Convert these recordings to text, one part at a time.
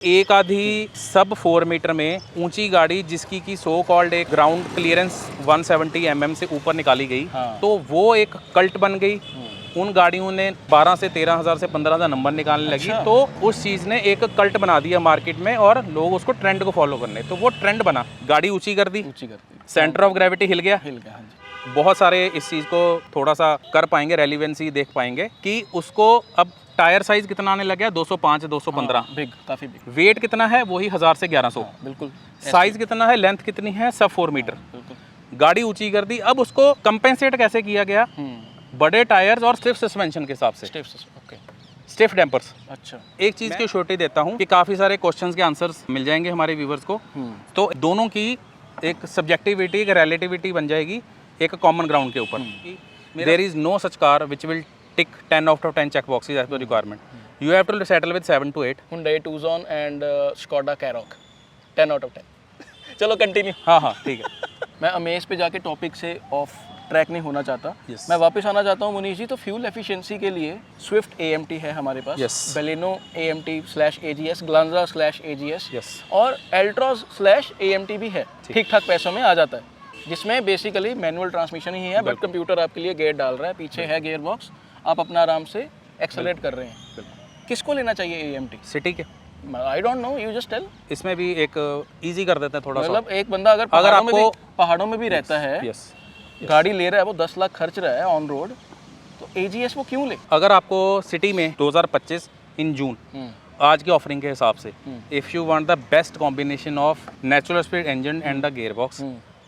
एक आधी सब 4 मीटर में ऊंची गाड़ी जिसकी की सो कॉल्ड एक ग्राउंड क्लियरेंस 170 mm से ऊपर निकाली गई, तो वो एक कल्ट बन गई। उन गाड़ियों ने 12 से 13,000 से 15,000 नंबर निकालने लगी, तो उस चीज़ ने एक कल्ट बना दिया मार्केट में और लोग उसको ट्रेंड को फॉलो करने, तो वो ट्रेंड बना, गाड़ी ऊंची कर दी, सेंटर ऑफ ग्रेविटी हिल गया। हाँ जी। बहुत सारे इस चीज़ को थोड़ा सा कर पाएंगे, रेलिवेंसी देख पाएंगे कि उसको अब टायर साइज कितना आने लगा, 205 215, बिग, काफी बिग। वेट कितना है, वही 1000 से 1100। बिल्कुल। साइज कितना है, लेंथ कितनी है, सब 4 मीटर। गाड़ी ऊंची कर दी। अब उसको कंपेंसेट कैसे किया गया, बड़े टायर्स और स्टिफ सस्पेंशन के हिसाब से, स्टिफ डैम्पर्स। अच्छा, एक चीज़ की श्योरिटी देता हूँ कि काफ़ी सारे क्वेश्चंस के आंसर्स मिल जाएंगे हमारे व्यूवर्स को, तो दोनों की एक सब्जेक्टिविटी, एक रिलेटिविटी बन जाएगी एक कॉमन ग्राउंड के ऊपर। There is no such car which will tick 10 out of 10 check boxes as per requirement. You have to settle with 7 to 8. Hyundai Tucson and Skoda Karoq 10 out of 10. चलो continue. हाँ ठीक है। मैं amaze पे जाके topic से of track नहीं होना चाहता। मैं वापस आना चाहता हूँ मुनीश जी। तो फ्यूल एफिशिएंसी के लिए स्विफ्ट AMT है हमारे पास, बेलेनो AMT/AGS, ग्लांजा/AGS, और एल्ट्रॉज/AMT भी है। ठीक ठाक पैसों में आ जाता है, जिसमें बेसिकली मैनुअल ट्रांसमिशन ही है, बट कंप्यूटर आपके लिए गियर डाल रहा है, पीछे है गियर बॉक्स, आप अपना आराम से एक्सेलरेट कर रहे हैं। किसको लेना चाहिए AMT? सिटी के, I don't know, you just tell. इसमें भी एक इजी कर देते हैं थोड़ा सा। मतलब एक बंदा अगर पहाड़ों में भी रहता है, गाड़ी ले रहा है, वो 10 लाख खर्च रहा है ऑन रोड, तो AGS वो क्यों ले? अगर आपको सिटी में 2025 इन जून आज की ऑफरिंग के हिसाब से, if you want the best combination of natural speed engine and the gear box,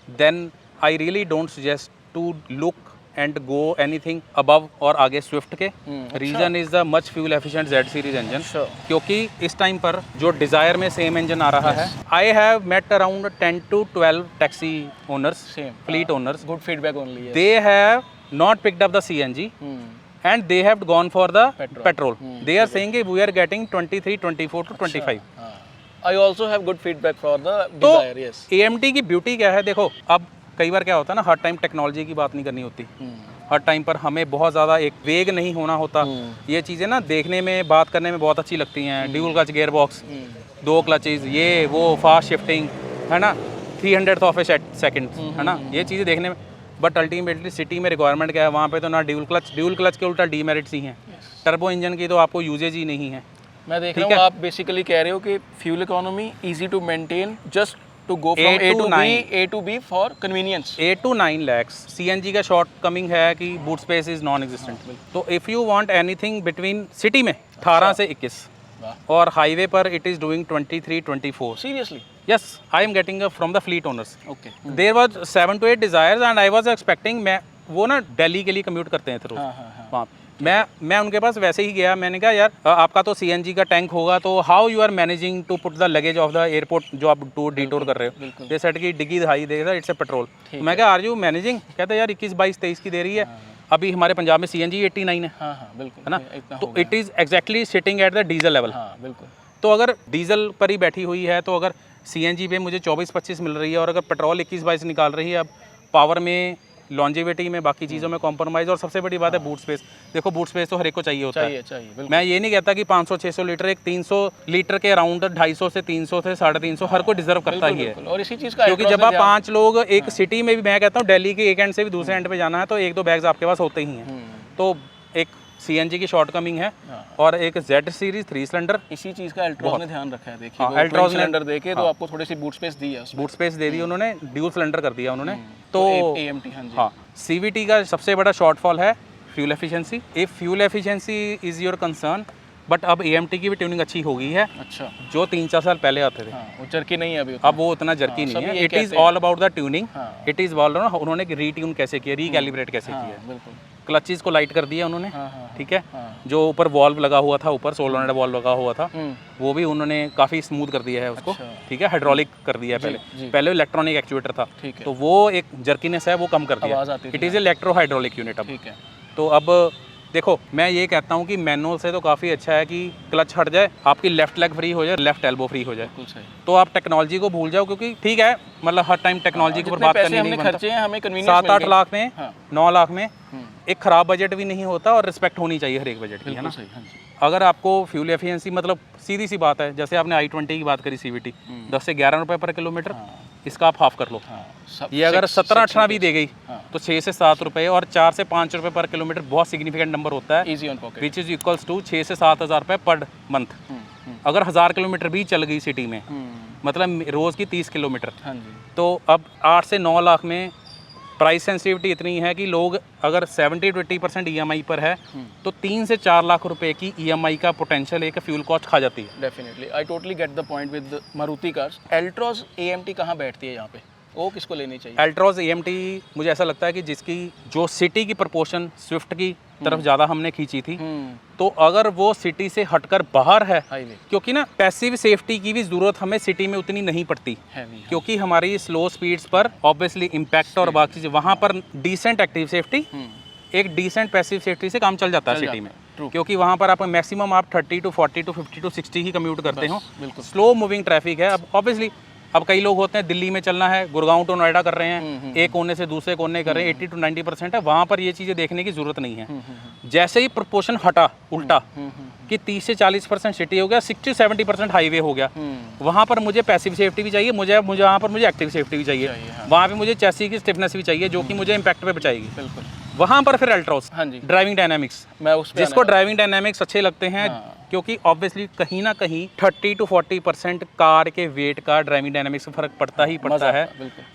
then I really don't suggest to look and go anything above और आगे स्विफ्ट के। Reason is the much fuel efficient Z series engine, क्योंकि इस time पर जो Dzire में same engine आ रहा है। I have met around 10 to 12 taxi owners, fleet owners, good feedback only, they have not picked up the CNG and they have gone for the petrol. They are saying we are getting 23, 24 to 25. I also have good feedback for the Dzire, yes. AMT की beauty क्या है, देखो अब कई बार क्या होता है ना, हर टाइम टेक्नोलॉजी की बात नहीं करनी होती, हर टाइम पर हमें बहुत ज़्यादा एक वेग नहीं होना होता। ये चीज़ें ना देखने में, बात करने में बहुत अच्छी लगती हैं, dual clutch gear box, 2 clutches, ये वो फास्ट शिफ्टिंग है ना, 300th ऑफ ए सेकेंड है ना, ये चीज़ें देखने में। बट अल्टीमेटली सिटी में रिक्वायरमेंट क्या है, वहाँ पे तो ना ड्यूल क्लच के उल्टा डीमेरिट्स ही हैं, टर्बो इंजन की तो आपको यूजेज ही नहीं है। मैं देख रहा हूँ आप बेसिकली कह रहे हो कि fuel economy easy to maintain, just to go from A to B for convenience. 8 to 9 lakhs CNG का शॉर्ट कमिंग है कि boot space is non existent. तो if you want anything between city में 18 से 21 और हाईवे पर it is doing 23 24। Seriously? Yes, I am getting from the fleet owners. Okay, there was 7 to 8 Dzires and I was expecting, मैं वो ना दिल्ली के लिए कम्यूट करते हैं रोज वहाँ, मैं उनके पास वैसे ही गया। मैंने कहा यार आपका तो CNG का टैंक होगा, तो how you are managing to put the luggage of the airport जो आप डिटूर कर रहे हो। ये सेट की डिग्गी दिखाई देगा, इट्स ए पेट्रोल। मैं कहा आर यू मैनेजिंग, कहते यार 21 22 23 की दे रही है। अभी हमारे पंजाब में CNG 89 है, है ना, तो it is exactly sitting at the diesel level. तो अगर डीजल पर ही बैठी हुई है, तो अगर CNG पे मुझे 24-25 मिल रही है और अगर पेट्रोल 21-22 निकाल रही है, अब पावर में, लॉन्जिविटी में, बाकी चीज़ों में कॉम्प्रोमाइज़, और सबसे बड़ी बात है बूट स्पेस। देखो बूट स्पेस तो हर एक को चाहिए होता है। मैं ये नहीं कहता कि 500-600 लीटर, एक 300 लीटर के अराउंड 250 से 300 से 350 हर कोई डिजर्व करता ही है। और इसी चीज़ का, क्योंकि जब आप 5 लोग एक सिटी में भी, मैं कहता हूँ दिल्ली के एक एंड से भी दूसरे एंड पे जाना है, तो 1-2 बैग्स आपके पास होते ही हैं। तो एक CNG की शॉर्ट कमिंग है और एक Z सीरीज 3 सिलेंडर। इसी चीज़ का एल्ट्रॉज ने ध्यान रखा है। देखिए एल्ट्रॉज सिलेंडर देके तो आपको थोड़ी सी बूट स्पेस दी है, बूट स्पेस दे दी उन्होंने, ड्यूल सिलेंडर कर दिया उन्होंने। तो AMT, हाँ, CVT का सबसे बड़ा शॉर्टफॉल है fuel efficiency. If fuel efficiency is your concern, but अब AMT की भी ट्यूनिंग अच्छी हो गई है। अच्छा, जो 3-4 साल पहले आते थे, वो जर्की नहीं है अभी, अब वो उतना जर्की नहीं है। It is all about the tuning, it is all, उन्होंने रीट्यून कैसे किया, रिकैलिब्रेट कैसे किया, क्लचेस को लाइट कर दिया उन्होंने, ठीक है। जो ऊपर वॉल्व लगा हुआ था, ऊपर सोलनॉइड वॉल्व लगा हुआ था, वो भी उन्होंने काफ़ी स्मूथ कर दिया है उसको, ठीक है, हाइड्रोलिक कर दिया है। पहले इलेक्ट्रॉनिक एक्चुएटर था, तो वो एक जर्कीनेस है वो कम कर दिया। It is electro hydraulic unit अब। तो अब देखो, मैं ये कहता हूँ कि मैनुअल से तो काफ़ी अच्छा है कि क्लच हट जाए, आपकी लेफ्ट लेग फ्री हो जाए, लेफ्ट एल्बो फ्री हो जाए, तो आप टेक्नोलॉजी को भूल जाओ। क्योंकि ठीक है, मतलब हर टाइम टेक्नोलॉजी के ऊपर बात करनी नहीं बनता। 7-8 लाख में, 9 लाख में एक ख़राब बजट भी नहीं होता और रिस्पेक्ट होनी चाहिए हर एक बजट की, है ना। सही, हाँ जी। अगर आपको फ्यूल एफिशिएंसी मतलब सीधी सी बात है, जैसे आपने i20 की बात करी CVT 10 से 11 रुपये पर किलोमीटर, इसका आप हाफ कर लो। ये अगर 17-18 भी दे गई तो 6 से 7 रुपये और 4 से 5 रुपये पर किलोमीटर बहुत सिग्निफिकेंट नंबर होता है, easy on pocket, which is equals to 6 से 7 हज़ार रुपये पर मंथ। अगर 1000 किलोमीटर भी चल गई सिटी में, मतलब रोज़ की 30 किलोमीटर, हाँ जी, तो अब 8 से 9 लाख में प्राइस सेंसिटिविटी इतनी है कि लोग अगर 70 to 80% EMI पर है तो 3 से 4 लाख रुपए की EMI का पोटेंशियल एक फ्यूल कॉस्ट खा जाती है। Definitely I totally get the point with Maruti cars. Altroz AMT कहाँ बैठती है यहाँ पे, वो किसको लेनी चाहिए? एल्ट्रॉज AMT मुझे ऐसा लगता है कि जिसकी जो सिटी की प्रपोर्शन स्विफ्ट की तरफ ज़्यादा हमने खींची थी, तो अगर वो सिटी से हटकर बाहर है, हाईवे, क्योंकि ना पैसिव सेफ्टी की भी ज़रूरत हमें सिटी में उतनी नहीं पड़ती, क्योंकि हमारी स्लो स्पीड्स पर ऑब्वियसली इम्पैक्ट और बाकी चीज़ें, वहाँ पर डिसेंट एक्टिव सेफ्टी एक डिसेंट पैसिव सेफ्टी से काम चल जाता है सिटी में, क्योंकि वहाँ पर आप मैक्सिमम आप 30 to 40 to 50 to 60 he commute करते हो। स्लो मूविंग ट्रैफिक है। अब ऑब्वियसली अब कई लोग होते हैं दिल्ली में चलना है, गुड़गांव टू नोएडा कर रहे हैं, एक कोने से दूसरे कोने कर रहे हैं, 80 to 90% है, वहाँ पर ये चीज़ें देखने की ज़रूरत नहीं है। जैसे ही प्रोपोर्शन हटा उल्टा कि 30 से 40% सिटी हो गया, 60-70% हाईवे हो गया, वहाँ पर मुझे पैसिव सेफ्टी भी चाहिए, मुझे वहाँ पर मुझे एक्टिव सेफ्टी भी चाहिए, वहाँ पे मुझे चैसी की स्टिफनेस भी चाहिए जो कि मुझे इम्पैक्ट पे बचाएगी। बिल्कुल। वहाँ पर फिर एल्ट्रॉस, हाँ जी, ड्राइविंग डायनामिक्स, मैं उस पे जिसको ड्राइविंग डायनामिक्स अच्छे लगते हैं, क्योंकि ऑब्वियसली कहीं ना कहीं 30 to 40% कार के वेट का ड्राइविंग डायनामिक्स में फर्क पड़ता ही पड़ता है।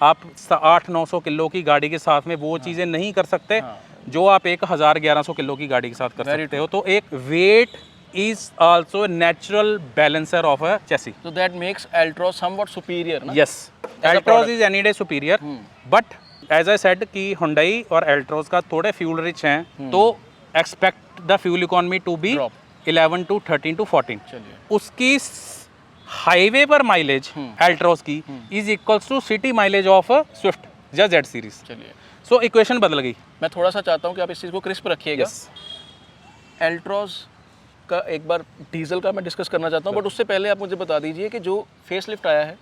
आप 800-900 किलो की गाड़ी के साथ में वो चीज़ें नहीं कर सकते जो आप 1000-1100 किलो की गाड़ी के साथ कर सकते हो। तो एक wait is also a natural balancer of a chassis. So that makes Altroz somewhat superior, ना? Yes, Altroz is any day superior, but as I said कि Hyundai और Altroz का थोड़े fuel rich हैं, तो expect the fuel economy to be 11 to 13 to 14. उसकी highway पर mileage Altroz की is equals to city mileage of a Swift या Z series. चलिए, so equation बदल गई। मैं थोड़ा सा चाहता हूँ कि आप इस चीज़ को क्रिस्प रखिएगा। Altroz का एक बार डीजल का मैं डिस्कस करना चाहता हूँ, बट उससे पहले आप मुझे बता दीजिए कि जो फेसलिफ्ट आया है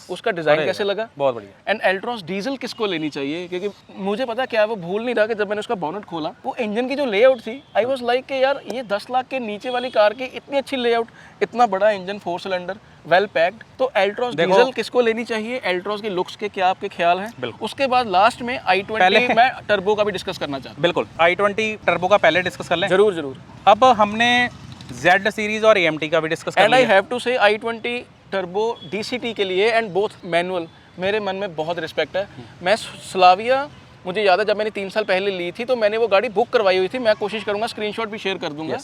उसका डिज़ाइन कैसे लगा? बहुत बढ़िया। एंड एल्ट्रॉस डीजल किसको लेनी चाहिए? क्योंकि मुझे पता क्या है, वो भूल नहीं रहा कि जब मैंने उसका बोनट खोला, वो इंजन की जो लेआउट थी, आई वाज लाइक कि यार ये 10 लाख के नीचे वाली कार की इतनी अच्छी लेआउट, इतना बड़ा इंजन, 4 सिलेंडर, वेल पैक्ड। तो एल्ट्रॉस डीजल किसको लेनी चाहिए? एल्ट्रॉस के लुक्स के क्या आपके ख्याल हैं? उसके बाद लास्ट में i20 मैं टर्बो का भी डिस्कस करना चाहता हूँ। बिल्कुल, i20 टर्बो का पहले डिस्कस कर लें। जरूर जरूर। अब हमने Z सीरीज और AMT का भी डिस्कस कर लिया। एंड आई हैव टू से i20 टर्बो DCT के लिए एंड बोथ मैनुअल, मेरे मन में बहुत रिस्पेक्ट है। मैं स्लाविया, मुझे याद है जब मैंने 3 साल पहले ली थी तो मैंने वो गाड़ी बुक करवाई हुई थी, मैं कोशिश करूंगा स्क्रीनशॉट भी शेयर कर दूंगा।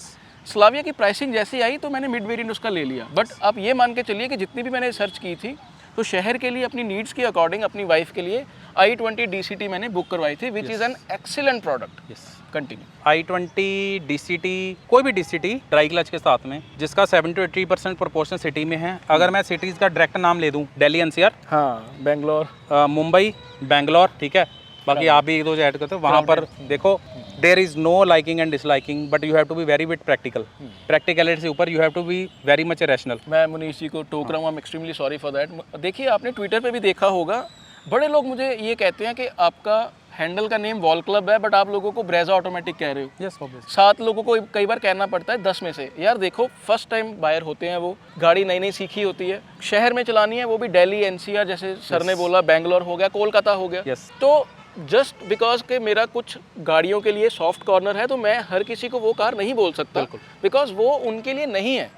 स्लाविया की प्राइसिंग जैसी आई तो मैंने मिड वेरिएंट उसका ले लिया, बट आप ये मान के चलिए कि जितनी भी मैंने सर्च की थी तो शहर के लिए अपनी नीड्स के अकॉर्डिंग अपनी वाइफ के लिए i20 DCT मैंने बुक करवाई थी, which is an excellent product. Continue. i20 DCT, कोई भी DCT ड्राई क्लच के साथ में, जिसका 70 to 80% प्रोपोर्शन सिटी में है। अगर मैं सिटीज़ का डायरेक्ट नाम ले दूँ, दिल्ली NCR, हाँ, बेंगलोर, मुंबई, बेंगलोर, ठीक है, बाकी आप भी एक दो ऐड करते हो, वहाँ पर देखो there is no liking and disliking, but you have to be very bit practical. Practicality से ऊपर you have to be very much rational. मैं मुनीश जी को टोक रहा हूँ, I am extremely sorry for that. देखिए, आपने ट्विटर पे भी देखा होगा, बड़े लोग मुझे ये कहते हैं कि आपका हैंडल का नेम वॉल क्लब है, बट आप लोगों को ब्रेजा ऑटोमेटिक कह रहे हो। Yes, obviously. 7 लोगों को कई बार कहना पड़ता है 10 में से। यार देखो, फर्स्ट टाइम बायर होते हैं, वो गाड़ी नई नई सीखी होती है, शहर में चलानी है, वो भी दिल्ली NCR, जैसे सर ने बोला, बेंगलोर हो गया, कोलकाता हो गया। तो जस्ट बिकॉज के मेरा कुछ गाड़ियों के लिए सॉफ्ट कॉर्नर है तो मैं हर किसी को वो कार नहीं बोल सकता, बिकॉज वो उनके लिए नहीं है।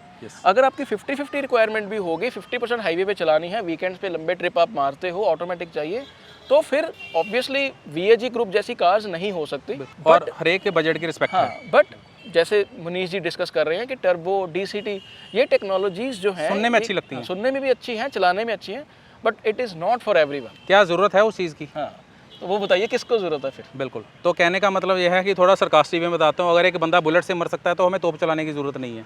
अगर आपकी 50-50 रिक्वायरमेंट भी होगी, 50% हाईवे पे चलानी है, वीकेंड्स पे लंबे ट्रिप आप मारते हो, ऑटोमेटिक चाहिए, तो फिर ऑब्वियसली VAG ग्रुप जैसी कार्स नहीं हो सकती। और हर एक के बजट की रिस्पेक्ट है। बट जैसे मुनीश जी डिस्कस कर रहे हैं कि टर्बो, DCT, ये टेक्नोलॉजीज जो है सुनने में अच्छी लगती हैं, सुनने में भी अच्छी हैं, चलाने में अच्छी हैं, but it is not for everyone. क्या ज़रूरत है उस चीज़ की? हाँ, तो वो बताइए किसको ज़रूरत है फिर? बिल्कुल। तो कहने का मतलब यह है कि थोड़ा सरकास्टिक में बताता हूँ, अगर एक बंदा बुलेट से मर सकता है तो हमें तोप चलाने की ज़रूरत नहीं है।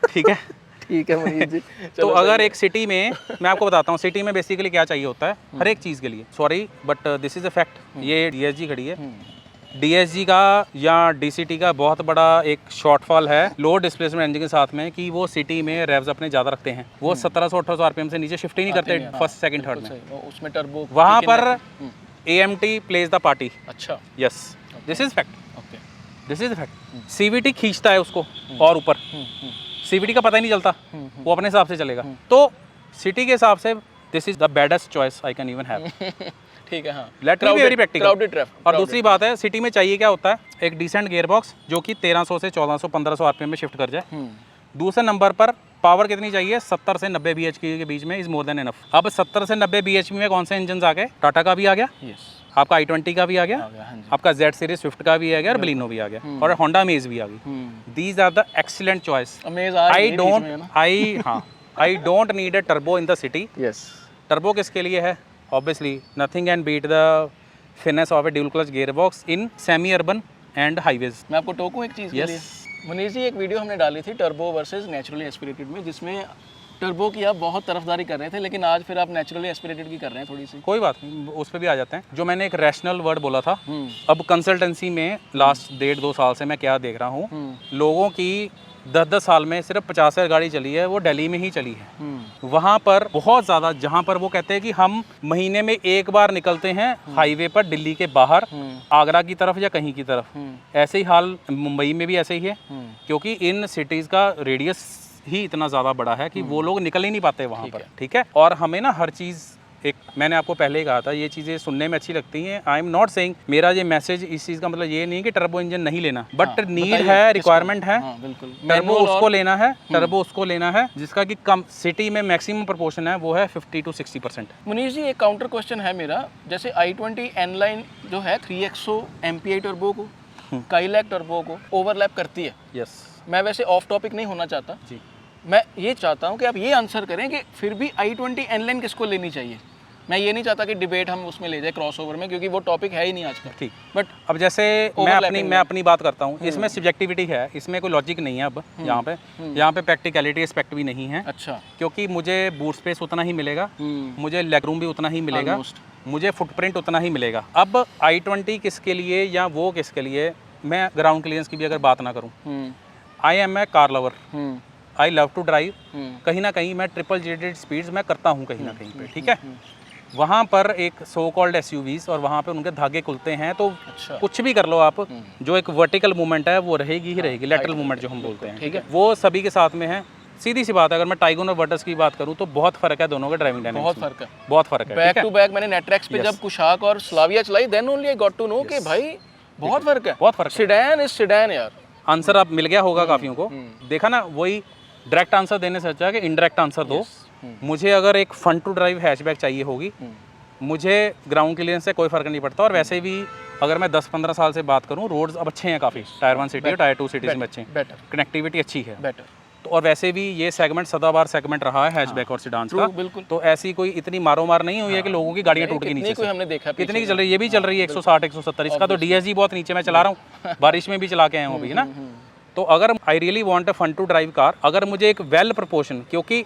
ठीक है, ठीक है मुनीश जी। तो अगर एक सिटी में, मैं आपको बताता हूँ सिटी में बेसिकली क्या चाहिए होता है हर एक चीज़ के लिए, sorry but this is a fact. ये DSG खड़ी है, DSG का या DCT का बहुत बड़ा एक शॉर्टफॉल है लो डिस्प्लेसमेंट इंजन के साथ में, कि वो सिटी में रेव्स अपने ज़्यादा रखते हैं, वो 1700-1800 RPM से नीचे शिफ्ट ही नहीं करते फर्स्ट सेकंड थर्ड में, उसमें टर्बो। वहाँ पर AMT प्लेज द पार्टी। अच्छा, yes, this is fact. This is fact. CVT खींचता है उसको और ऊपर, सीवीटी का पता ही नहीं चलता, वो अपने हिसाब से चलेगा। तो सिटी के हिसाब से this is the baddest choice I can even have. ठीक है, हाँ। Let me be very practical. Crowded traffic. और दूसरी बात है, सिटी में चाहिए क्या होता है, एक डिसेंट गियर बॉक्स जो कि 1300 से 1400 1500 आरपीएम में शिफ्ट कर जाए। दूसरे नंबर पर पावर कितनी चाहिए, 70 से 90 bhp के बीच में इज मोर देन इनफ। अब 70 से 90 bhp में कौन से इंजन आ गए, टाटा का भी आ गया, आपका i20 का भी आ गया, आपका Z सीरीज स्विफ्ट का भी आ गया और बलिनो भी आ गया और होंडा अमेज भी आ गई। These are the excellent choice. I don't need a turbo in the city. Turbo किसके लिए है, obviously nothing can beat the finesse of a dual clutch gear box in semi urban and highways. मैं आपको टोकूं एक चीज़ के लिए, मनीष जी, एक video हमने डाली थी टर्बो वर्सेस नेचुरली एस्पिरेटेड में, जिसमें टर्बो की आप बहुत तरफदारी कर रहे थे, लेकिन आज फिर आप नेचुरली एस्पिरेटेड की कर रहे हैं थोड़ी सी। कोई बात नहीं, उस पर भी आ जाते हैं। जो मैंने एक रैशनल वर्ड बोला था, अब कंसल्टेंसी में लास्ट 1.5-2 साल से मैं क्या देख रहा हूँ, लोगों की 10-10 साल में सिर्फ 50,000 गाड़ी चली है, वो दिल्ली में ही चली है। वहाँ पर बहुत ज़्यादा, जहाँ पर वो कहते हैं कि हम महीने में एक बार निकलते हैं हाईवे पर दिल्ली के बाहर, आगरा की तरफ या कहीं की तरफ, ऐसे ही हाल मुंबई में भी ऐसे ही है, क्योंकि इन सिटीज़ का रेडियस ही इतना ज़्यादा बड़ा है कि वो लोग निकल ही नहीं पाते वहाँ पर। ठीक है, और हमें ना हर चीज़, एक मैंने आपको पहले ही कहा था, ये चीज़ें सुनने में अच्छी लगती हैं। आई एम नॉट सेइंग, मेरा ये मैसेज इस चीज़ का मतलब ये नहीं कि टर्बो इंजन नहीं लेना, बट नीड है, रिक्वायरमेंट है। बिल्कुल, टर्बो उसको लेना है, टर्बो उसको लेना है जिसका कि कम सिटी में मैक्सिमम प्रोपोर्शन है, वो है 50 to 60%। मुनीष जी, एक काउंटर क्वेश्चन है मेरा, जैसे i20 N-Line जो है 3XO MPI टर्बो को, काइलैक टर्बो को ओवरलैप करती है। यस, मैं वैसे ऑफ टॉपिक नहीं होना चाहता जी, मैं ये चाहता हूँ कि आप ये आंसर करें कि फिर भी i20 N-Line किसको लेनी चाहिए। मैं ये नहीं चाहता कि डिबेट हम उसमें ले जाए क्रॉसओवर में, क्योंकि वो टॉपिक है ही नहीं आज का। ठीक, बट अब जैसे मैं अपनी बात करता हूँ, इसमें सब्जेक्टिविटी है, इसमें कोई लॉजिक नहीं है। अब यहाँ पे प्रैक्टिकलिटी एस्पेक्ट भी नहीं है। अच्छा, क्योंकि मुझे बूट स्पेस उतना ही मिलेगा, मुझे लेग रूम भी उतना ही मिलेगा, मुझे फुटप्रिंट उतना ही मिलेगा। अब i20 किसके लिए या वो किसके लिए, मैं ग्राउंड क्लियरेंस की भी अगर बात ना करूँ, I am a car lover, I love to drive. कहीं ना कहीं मैं ट्रिपल जेटेड स्पीड्स मैं करता हूँ कहीं ना कहीं पे। ठीक है, वहाँ पर एक सो कॉल्ड SUVs और वहाँ पे उनके धागे खुलते हैं, तो कुछ भी कर लो आप, जो एक वर्टिकल मूवमेंट है वो रहेगी ही रहेगी, लैटरल मूवमेंट जो हम बोलते हैं, ठीक है, वो सभी के साथ में है। सीधी सी बात है, अगर मैं टाइगन और वर्टस की बात करूँ तो बहुत फर्क है दोनों का ड्राइविंग डायनेमिक्स में, बहुत फर्क है। बैक टू बैक मैंने नेटरेक्स पे जब कुशाक और स्लाविया चलाई, then only I got to know कि भाई बहुत फर्क है, बहुत फर्क है। सेडान इज सेडान यार। आंसर आप मिल गया होगा काफियों को, देखा ना, वही डायरेक्ट आंसर देने से अच्छा कि इनडायरेक्ट आंसर दो। मुझे अगर एक फन टू ड्राइव हैचबैक चाहिए होगी, मुझे ग्राउंड क्लियरेंस से कोई फर्क नहीं पड़ता। और वैसे भी अगर मैं 10-15 साल से बात करूँ, रोड्स अब अच्छे हैं काफ़ी, टायर 1 सिटी और टायर 2 सिटीज़ में अच्छे हैं, कनेक्टिविटी अच्छी है, तो और वैसे भी ये सेगमेंट सदाबहार सेगमेंट रहा है हैचबैक और सेडान्स का, बिल्कुल। तो ऐसी कोई इतनी मारोमार नहीं हुई है कि लोगों की गाड़ियाँ टूट गई नीचे से। हमने देखा कितनी की चल रही है, ये भी चल रही है 160-170, इसका तो DSG बहुत नीचे मैं चला रहा हूँ, बारिश में भी चला के आया हूँ अभी, है ना। तो अगर I really want a fun to drive car, अगर मुझे एक वेल प्रोपोर्शन, क्योंकि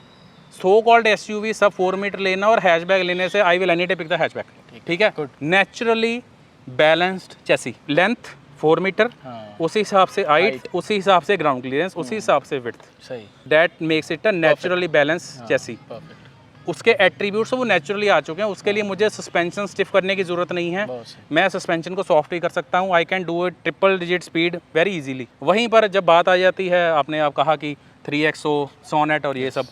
सो कॉल्ड SUV सब 4 मीटर लेना और हैचबैक लेने से I will any day pick the hatchback, ठीक है। Naturally balanced chassis, length 4 metre, उसी हिसाब से हाइट, उसी हिसाब से ग्राउंड क्लियरेंस, उसी हिसाब से विड्थ, सही, that makes it a naturally balance chassis. उसके एट्रीब्यूट्स वो नेचुरली आ चुके हैं, उसके लिए मुझे सस्पेंशन स्टिफ करने की ज़रूरत नहीं है, मैं सस्पेंशन को सॉफ्ट भी कर सकता हूँ। I can do it triple digit speed very easily. वहीं पर जब बात आ जाती है, आपने आप कहा कि 3XO सोनेट और ये सब,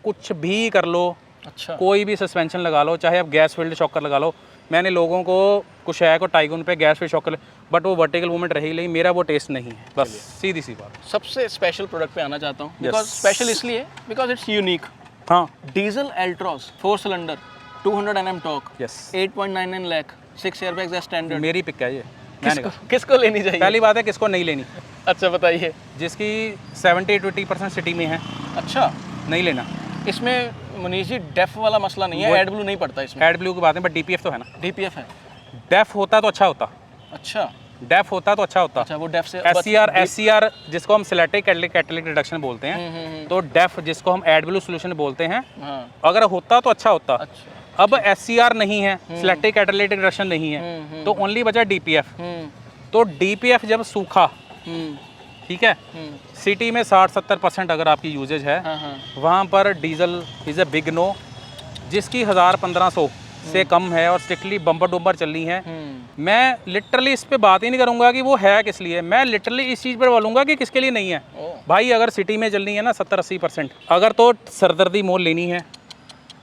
कुछ भी कर लो, अच्छा, कोई भी सस्पेंशन लगा लो, चाहे आप गैस फील्ड शॉकर लगा लो। मैंने लोगों को कुशैक और टाइगन पे गैस फील्ड शॉकर, बट वो वर्टिकल मूवमेंट रही नहीं, मेरा वो टेस्ट नहीं है, बस सीधी सी बात। सबसे स्पेशल प्रोडक्ट पे आना चाहता हूँ, बिकॉज स्पेशल इसलिए बिकॉज इट्स यूनिक। हाँ, diesel Altroz 4 cylinder 200 Nm torque, yes, 8.99 lakh, 6 airbags as standard. मेरी पिक है ये। किसको लेनी चाहिए? पहली बात है किसको नहीं लेनी। अच्छा बताइए। जिसकी 70-80% सिटी में है, अच्छा, नहीं लेना। इसमें मनीष जी डेफ वाला मसला नहीं है, एड ब्लू नहीं पड़ता इसमें। एड ब्लू की बात है, बट DPF तो है ना। DPF है, डेफ होता तो अच्छा होता। अच्छा, डेफ होता तो अच्छा होता। अच्छा, वो डेफ से SCR जिसको हम सिलेक्टिव कैटालिटिक रिडक्शन बोलते हैं, तो डेफ जिसको हम एड ब्लू सोल्यूशन बोलते हैं, अगर होता तो अच्छा होता। अच्छा। अब SCR नहीं है, सिलेक्टिव कैटालिटिक रिडक्शन नहीं है, तो ओनली बचा DPF। तो DPF जब सूखा, ठीक है, सिटी में 60-70% अगर आपकी यूजेज है, वहाँ पर diesel is a big no. जिसकी 1000-1500 से कम है और स्ट्रिक्टली बम्पर डुम्पर चल रही है, मैं लिटरली इस पे बात ही नहीं करूंगा कि वो है किस लिए, मैं लिटरली इस चीज़ पर बोलूंगा कि किसके लिए नहीं है। भाई अगर सिटी में चलनी है ना 70-80%, अगर तो सरदर्दी मोल लेनी है,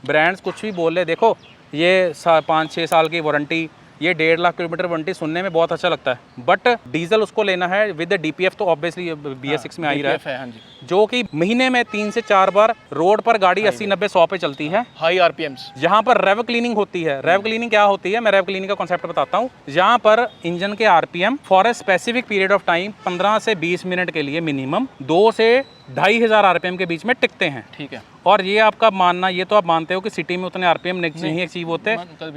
ब्रांड्स कुछ भी बोल ले, देखो ये 5-6 साल की वारंटी, ये 1.5 लाख किलोमीटर वारंटी सुनने में बहुत अच्छा लगता है, बट डीजल उसको लेना है विद DPF, तो ऑब्वियसली BS6 में आ ही रहा है, हाँ जी, जो कि महीने में 3 से 4 बार रोड पर गाड़ी 80-90-100 पे चलती है, हाई RPMs। यहाँ पर रेव क्लीनिंग होती है। रेव क्लीनिंग क्या होती है, मैं रेव क्लीनिंग का कॉन्सेप्ट बताता हूँ। यहाँ पर इंजन के RPM for a specific period of time 15 से 20 मिनट के लिए मिनिमम 2 से 2,500 RPM के बीच में टिकते हैं। ठीक है। और ये आपका मानना, ये तो आप मानते हो कि सिटी में उतने RPM नहीं अचीव होते,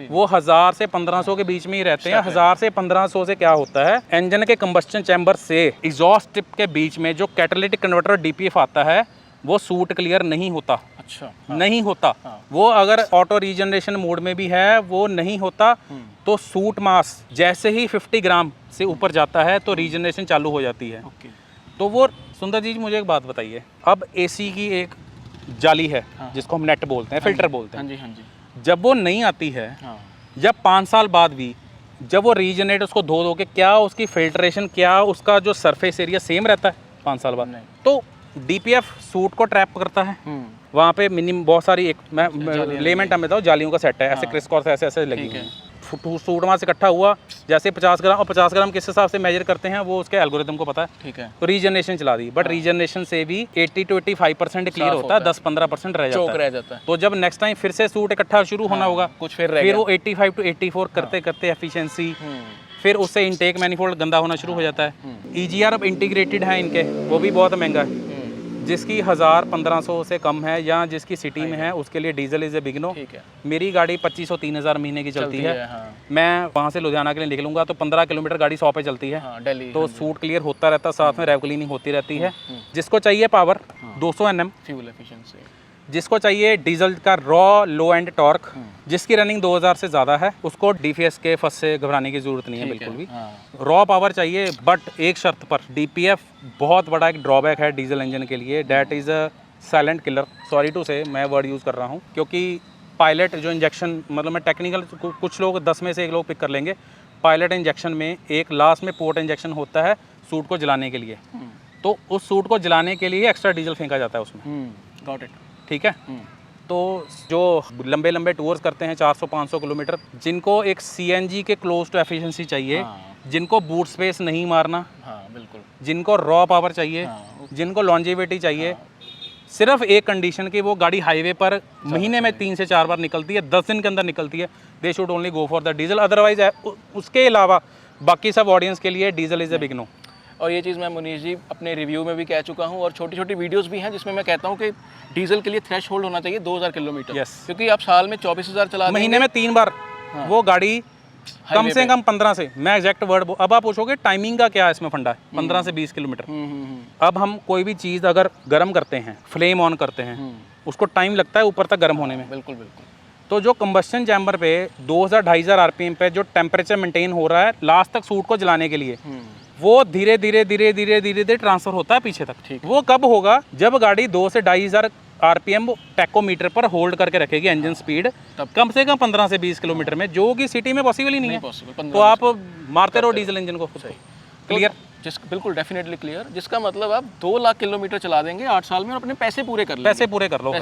वो 1000 से 1500 के बीच में ही रहते हैं। 1000 से 1500 से क्या होता है, इंजन के कंबस्टन चैम्बर से एग्जॉस्ट टिप के बीच में जो कैटालिटिक कन्वर्टर DPF आता है, वो सूट क्लियर नहीं होता। अच्छा। नहीं होता। वो अगर ऑटो रीजनरेशन मोड में भी है वो नहीं होता। तो सूट मास जैसे ही 50 ग्राम से ऊपर जाता है तो रीजनरेशन चालू हो जाती है। तो वो सुंदर जी मुझे एक बात बताइए, अब AC की एक जाली है जिसको हम नेट बोलते हैं, फिल्टर बोलते हैं। हाँ जी, हाँ जी। जब वो नहीं आती है, जब 5 साल बाद भी जब वो रीजनरेट उसको धो के, क्या उसकी फिल्ट्रेशन, क्या उसका जो सरफेस एरिया सेम रहता है 5 साल बाद? तो DPF सूट को ट्रैप करता है। वहाँ पे मिनिमम बहुत सारी, एक मैं लेमन टर्म में बताऊँ, जालियों का सेट है, ऐसे क्रिस क्रॉस ऐसे लगी है। सूट वहाँ से इकट्ठा हुआ, जैसे 50 ग्राम, और 50 ग्राम किस हिसाब से मेजर करते हैं वो उसके एल्गोरिथम को पता है। ठीक है। तो रीजनरेशन चला दी, बट रीजनरेशन से भी 80 to 85% क्लियर होता है, 10-15% रह जाता है। तो जब नेक्स्ट टाइम फिर से सूट इकट्ठा शुरू होना होगा, कुछ फिर वो 85 to 84 करते करते एफिशिएंसी, फिर उससे इनटेक मैनिफोल्ड गंदा होना शुरू हो जाता है। EGR अब इंटीग्रेटेड है इनके, वो भी बहुत महंगा है, जिसकी 1000-1500 से कम है, या जिसकी सिटी में है उसके लिए diesel is a big no. मेरी गाड़ी 2500-3000 महीने की चलती है। मैं वहाँ से लुधियाना के लिए निकलूंगा तो 15 किलोमीटर गाड़ी 100 पे चलती है। दिल्ली तो सूट क्लियर होता रहता है, साथ में रेव क्लीनिंग होती रहती है। जिसको चाहिए पावर 200 Nm फ्यूल एफिशिएंसी, जिसको चाहिए डीजल का रॉ लो एंड टॉर्क, जिसकी रनिंग 2000 से ज़्यादा है, उसको DPF के फर्स्ट से घबराने की ज़रूरत नहीं है बिल्कुल भी। रॉ पावर चाहिए, बट एक शर्त पर, DPF बहुत बड़ा एक ड्रॉबैक है डीजल इंजन के लिए, that is a silent killer. Sorry to say मैं वर्ड यूज़ कर रहा हूँ, क्योंकि पायलट जो इंजेक्शन, मतलब मैं टेक्निकल, कुछ लोग 10 में से 1 लोग पिक कर लेंगे, पायलट इंजेक्शन में एक लास्ट में पोर्ट इंजेक्शन होता है सूट को जलाने के लिए, तो उस सूट को जलाने के लिए एक्स्ट्रा डीजल फेंका जाता है उसमें। Got it. ठीक है। तो जो लंबे लंबे टूर्स करते हैं 400-500 किलोमीटर, जिनको एक CNG के क्लोज टू एफिशिएंसी चाहिए, जिनको बूट स्पेस नहीं मारना, बिल्कुल, जिनको रॉ पावर चाहिए, जिनको लॉन्जेविटी चाहिए, सिर्फ एक कंडीशन की, वो गाड़ी हाईवे पर महीने में 3 से 4 बार निकलती है, 10 दिन के अंदर निकलती है, they should only go for the diesel. Otherwise उसके अलावा बाकी सब ऑडियंस के लिए diesel is a big no. और ये चीज़ मैं मुनीश जी अपने रिव्यू में भी कह चुका हूँ, और छोटी छोटी वीडियोस भी हैं जिसमें मैं कहता हूँ कि डीजल के लिए थ्रेश होल्ड होना चाहिए 2000 किलोमीटर। क्योंकि आप साल में 24,000 चला, महीने में 3 बार वो गाड़ी कम से कम 15 से, मैं एग्जैक्ट वर्ड, अब आप पूछोगे टाइमिंग का क्या इसमें फंडा है, 15 से 20 किलोमीटर। अब हम कोई भी चीज़ अगर गर्म करते हैं, फ्लेम ऑन करते हैं, उसको टाइम लगता है ऊपर तक गर्म होने में। बिल्कुल बिल्कुल। तो जो कंबस्टन चैम्बर पे 2000-2500 RPM पे जो टेम्परेचर मेंटेन हो रहा है लास्ट तक सूट को जलाने के लिए, वो धीरे धीरे ट्रांसफर होता है पीछे तक। वो कब होगा, जब गाड़ी 2 से 2500 RPM टैकोमीटर पर होल्ड करके रखेगी इंजन स्पीड कम से कम 15 से 20 किलोमीटर में, जो कि सिटी में पॉसिबल ही नहीं है। तो आप मारते रहो डीजल इंजन को। क्लियर? बिल्कुल डेफिनेटली क्लियर। जिसका मतलब आप 2 लाख किलोमीटर चला देंगे 8 साल में और अपने पैसे पूरे कर लेंगे। पैसे पूरे कर लो।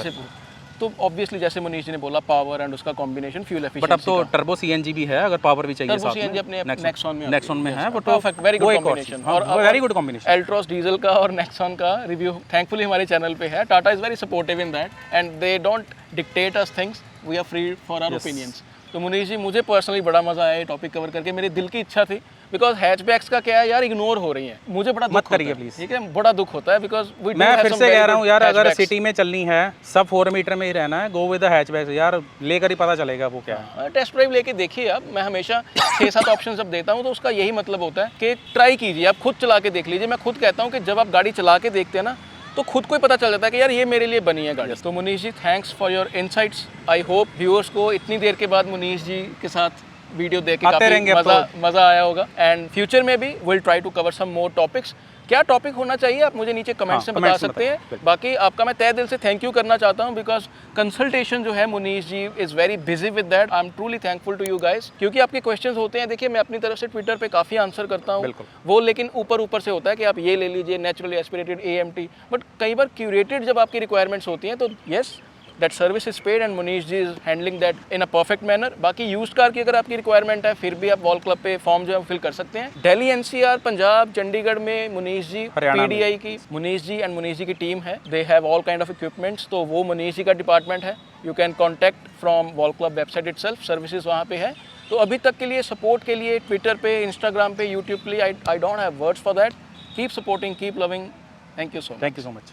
तो ऑब्वियसली जैसे मनीष जी ने बोला, पावर एंड उसका कॉम्बिनेशन फ्यूल एफिशिएंसी। बट अब तो टर्बो CNG भी है, अगर पावर भी चाहिए साथ में। CNG अपने नेक्सॉन में है, वो परफेक्ट, वेरी गुड कॉम्बिनेशन, और वेरी गुड कॉम्बिनेशन। एल्ट्रॉस डीजल का और नेक्सॉन का रिव्यू थैंकफुली हमारे चैनल पे है। Tata is very supportive in that and they don't dictate us things, we are free for our opinions. तो मुनीष जी, मुझे पर्सनली बड़ा मजा आया ये टॉपिक कवर करके। मेरे दिल की इच्छा थी, बिकॉज हैचबैक्स का क्या है यार, इग्नोर हो रही है, मुझे बड़ा दुख होता है। प्लीज, ठीक है, बड़ा दुख होता है, बिकॉज मैं फिर से कह रहा हूँ यार, अगर सिटी में चलनी है, सब 4 मीटर में ही रहना है, गो विद द हैचबैक यार, लेकर ही पता चलेगा वो क्या है। टेस्ट ड्राइव लेके देखिए आप, मैं हमेशा 6-7 ऑप्शन जब देता हूँ तो उसका यही मतलब होता है कि ट्राई कीजिए, आप खुद चला के देख लीजिए। मैं खुद कहता हूँ कि जब आप गाड़ी चला के देखते हैं ना, तो खुद को ही पता चल जाता है कि यार ये मेरे लिए बनी है गाड़ी। तो Munish ji, thanks for your insights. I hope viewers को इतनी देर के बाद मुनीष जी के साथ वीडियो देख के काफी मजा आया होगा, एंड फ्यूचर में भी will try to cover some more topics. क्या टॉपिक होना चाहिए आप मुझे नीचे कमेंट्स में बता comments में सकते हैं। बताएं, बाकी आपका मैं तहे दिल से थैंक यू करना चाहता हूँ, बिकॉज कंसल्टेशन जो है Munish ji is very busy with that. I am truly thankful to you guys, क्योंकि आपके क्वेश्चंस होते हैं, देखिए मैं अपनी तरफ से ट्विटर पे काफ़ी आंसर करता हूँ वो, लेकिन ऊपर से होता है कि आप ये ले लीजिए नेचुरली एस्पिरेटेड AMT, बट कई बार क्यूरेटेड जब आपकी रिक्वायरमेंट्स होती हैं तो yes that service is paid and Munish ji is handling that in a perfect manner. बाकी यूज्ड कार की अगर आपकी रिक्वायरमेंट है फिर भी आप वॉल क्लब पे फॉर्म जो है फिल कर सकते हैं। दिल्ली NCR पंजाब चंडीगढ़ में मुनीश जी, PDI की मुनीश जी एंड मुनीश जी की टीम है, they have all kind of equipments, तो वो मुनीश जी का डिपार्टमेंट है। You can contact from wall club website itself, services वहाँ पे है। तो अभी तक के लिए सपोर्ट के लिए ट्विटर पे, इंस्टाग्राम पे, यूट्यूब पे, I don't have words for that. Keep supporting, keep loving, thank you so much. Thank you so much.